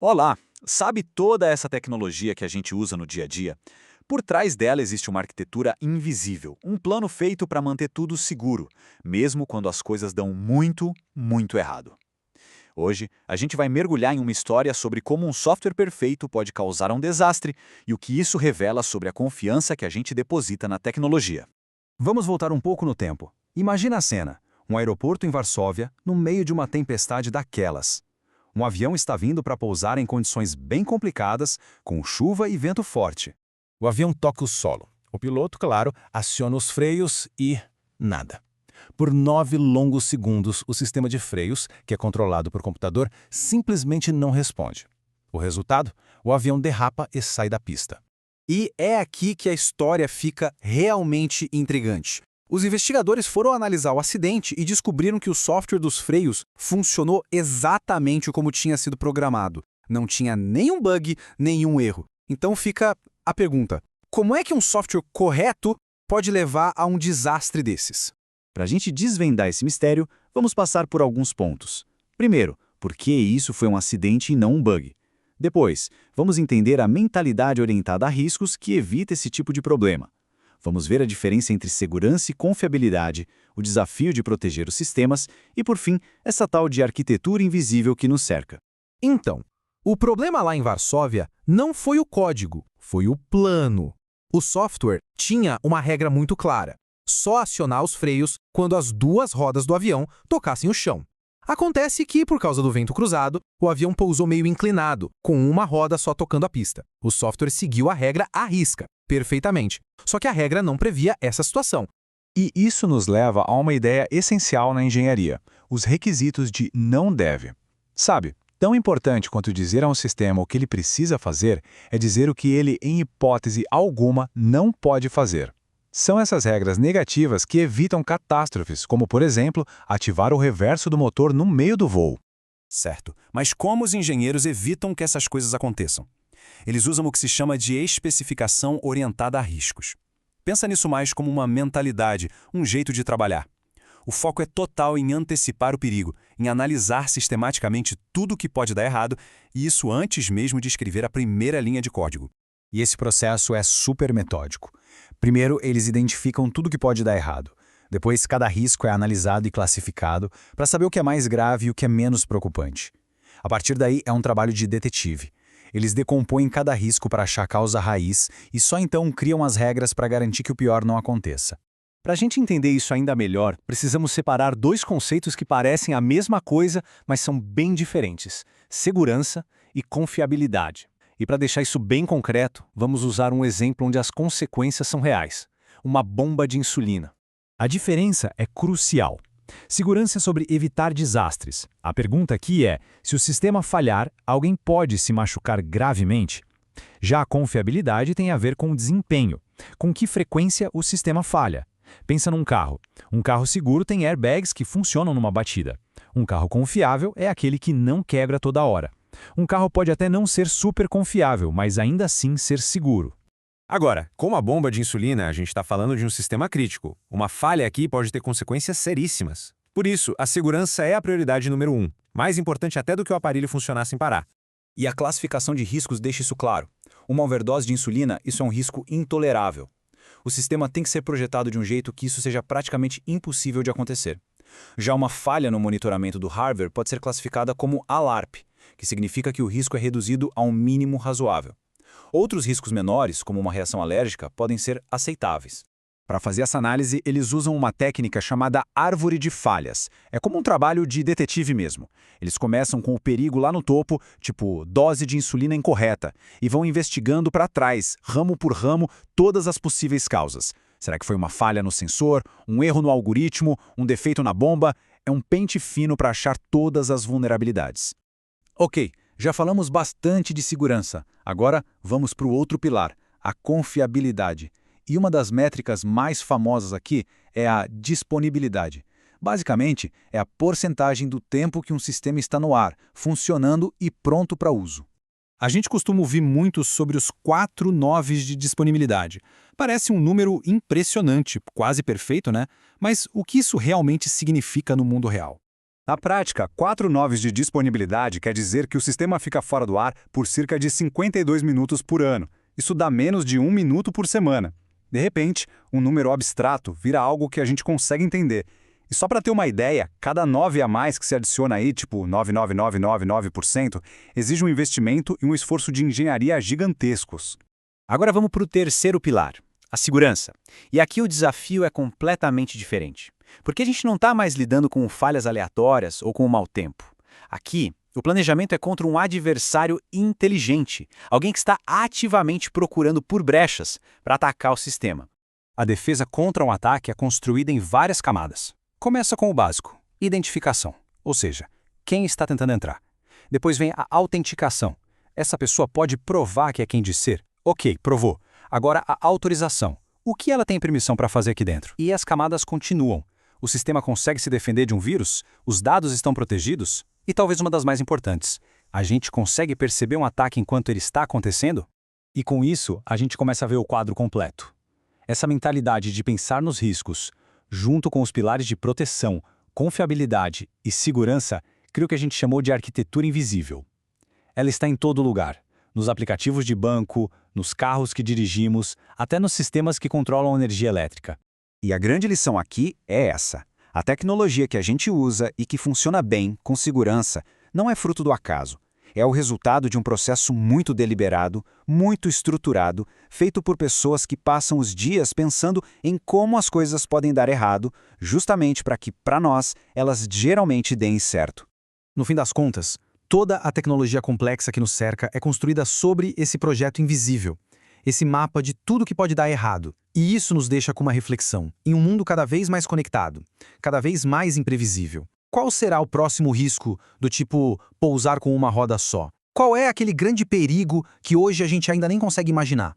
Olá! Sabe toda essa tecnologia que a gente usa no dia a dia? Por trás dela existe uma arquitetura invisível, um plano feito para manter tudo seguro, mesmo quando as coisas dão muito, muito errado. Hoje, a gente vai mergulhar em uma história sobre como um software perfeito pode causar um desastre e o que isso revela sobre a confiança que a gente deposita na tecnologia. Vamos voltar um pouco no tempo. Imagina a cena: um aeroporto em Varsóvia, no meio de uma tempestade daquelas. Um avião está vindo para pousar em condições bem complicadas, com chuva e vento forte. O avião toca o solo. O piloto, claro, aciona os freios e nada. Por 9 longos segundos, o sistema de freios, que é controlado por computador, simplesmente não responde. O resultado? O avião derrapa e sai da pista. E é aqui que a história fica realmente intrigante. Os investigadores foram analisar o acidente e descobriram que o software dos freios funcionou exatamente como tinha sido programado. Não tinha nenhum bug, nenhum erro. Então fica a pergunta: como é que um software correto pode levar a um desastre desses? Para a gente desvendar esse mistério, vamos passar por alguns pontos. Primeiro, por que isso foi um acidente e não um bug? Depois, vamos entender a mentalidade orientada a riscos que evita esse tipo de problema. Vamos ver a diferença entre segurança e confiabilidade, o desafio de proteger os sistemas e, por fim, essa tal de arquitetura invisível que nos cerca. Então, o problema lá em Varsóvia não foi o código, foi o plano. O software tinha uma regra muito clara: só acionar os freios quando as duas rodas do avião tocassem o chão. Acontece que, por causa do vento cruzado, o avião pousou meio inclinado, com uma roda só tocando a pista. O software seguiu a regra à risca, perfeitamente. Só que a regra não previa essa situação. E isso nos leva a uma ideia essencial na engenharia: os requisitos de não deve. Sabe, tão importante quanto dizer a um sistema o que ele precisa fazer é dizer o que ele, em hipótese alguma, não pode fazer. São essas regras negativas que evitam catástrofes, como, por exemplo, ativar o reverso do motor no meio do voo. Certo, mas como os engenheiros evitam que essas coisas aconteçam? Eles usam o que se chama de especificação orientada a riscos. Pensa nisso mais como uma mentalidade, um jeito de trabalhar. O foco é total em antecipar o perigo, em analisar sistematicamente tudo o que pode dar errado, e isso antes mesmo de escrever a primeira linha de código. E esse processo é super metódico. Primeiro, eles identificam tudo que pode dar errado. Depois, cada risco é analisado e classificado para saber o que é mais grave e o que é menos preocupante. A partir daí, é um trabalho de detetive. Eles decompõem cada risco para achar a causa raiz e só então criam as regras para garantir que o pior não aconteça. Para a gente entender isso ainda melhor, precisamos separar dois conceitos que parecem a mesma coisa, mas são bem diferentes: segurança e confiabilidade. E para deixar isso bem concreto, vamos usar um exemplo onde as consequências são reais: uma bomba de insulina. A diferença é crucial. Segurança é sobre evitar desastres. A pergunta aqui é: se o sistema falhar, alguém pode se machucar gravemente? Já a confiabilidade tem a ver com o desempenho. Com que frequência o sistema falha? Pensa num carro. Um carro seguro tem airbags que funcionam numa batida. Um carro confiável é aquele que não quebra toda hora. Um carro pode até não ser super confiável, mas ainda assim ser seguro. Agora, como a bomba de insulina, a gente está falando de um sistema crítico. Uma falha aqui pode ter consequências seríssimas. Por isso, a segurança é a prioridade número 1, mais importante até do que o aparelho funcionar sem parar. E a classificação de riscos deixa isso claro. Uma overdose de insulina, isso é um risco intolerável. O sistema tem que ser projetado de um jeito que isso seja praticamente impossível de acontecer. Já uma falha no monitoramento do hardware pode ser classificada como ALARP, que significa que o risco é reduzido a um mínimo razoável. Outros riscos menores, como uma reação alérgica, podem ser aceitáveis. Para fazer essa análise, eles usam uma técnica chamada árvore de falhas. É como um trabalho de detetive mesmo. Eles começam com o perigo lá no topo, tipo dose de insulina incorreta, e vão investigando para trás, ramo por ramo, todas as possíveis causas. Será que foi uma falha no sensor, um erro no algoritmo, um defeito na bomba? É um pente fino para achar todas as vulnerabilidades. Ok, já falamos bastante de segurança. Agora vamos para o outro pilar, a confiabilidade. E uma das métricas mais famosas aqui é a disponibilidade. Basicamente, é a porcentagem do tempo que um sistema está no ar, funcionando e pronto para uso. A gente costuma ouvir muito sobre os 4 noves de disponibilidade. Parece um número impressionante, quase perfeito, né? Mas o que isso realmente significa no mundo real? Na prática, 4 noves de disponibilidade quer dizer que o sistema fica fora do ar por cerca de 52 minutos por ano. Isso dá menos de 1 minuto por semana. De repente, um número abstrato vira algo que a gente consegue entender. E só para ter uma ideia, cada 9 a mais que se adiciona aí, tipo 9,9999%, exige um investimento e um esforço de engenharia gigantescos. Agora vamos para o terceiro pilar, a segurança. E aqui o desafio é completamente diferente. Porque a gente não está mais lidando com falhas aleatórias ou com o mau tempo. Aqui, o planejamento é contra um adversário inteligente, alguém que está ativamente procurando por brechas para atacar o sistema. A defesa contra um ataque é construída em várias camadas. Começa com o básico, identificação, ou seja, quem está tentando entrar. Depois vem a autenticação. Essa pessoa pode provar que é quem diz ser. Ok, provou. Agora a autorização. O que ela tem permissão para fazer aqui dentro? E as camadas continuam. O sistema consegue se defender de um vírus? Os dados estão protegidos? E talvez uma das mais importantes, a gente consegue perceber um ataque enquanto ele está acontecendo? E com isso, a gente começa a ver o quadro completo. Essa mentalidade de pensar nos riscos, junto com os pilares de proteção, confiabilidade e segurança, cria o que a gente chamou de arquitetura invisível. Ela está em todo lugar, nos aplicativos de banco, nos carros que dirigimos, até nos sistemas que controlam a energia elétrica. E a grande lição aqui é essa. A tecnologia que a gente usa e que funciona bem, com segurança, não é fruto do acaso. É o resultado de um processo muito deliberado, muito estruturado, feito por pessoas que passam os dias pensando em como as coisas podem dar errado, justamente para que, para nós, elas geralmente deem certo. No fim das contas, toda a tecnologia complexa que nos cerca é construída sobre esse projeto invisível, esse mapa de tudo que pode dar errado. E isso nos deixa com uma reflexão. Em um mundo cada vez mais conectado, cada vez mais imprevisível, qual será o próximo risco do tipo pousar com uma roda só? Qual é aquele grande perigo que hoje a gente ainda nem consegue imaginar?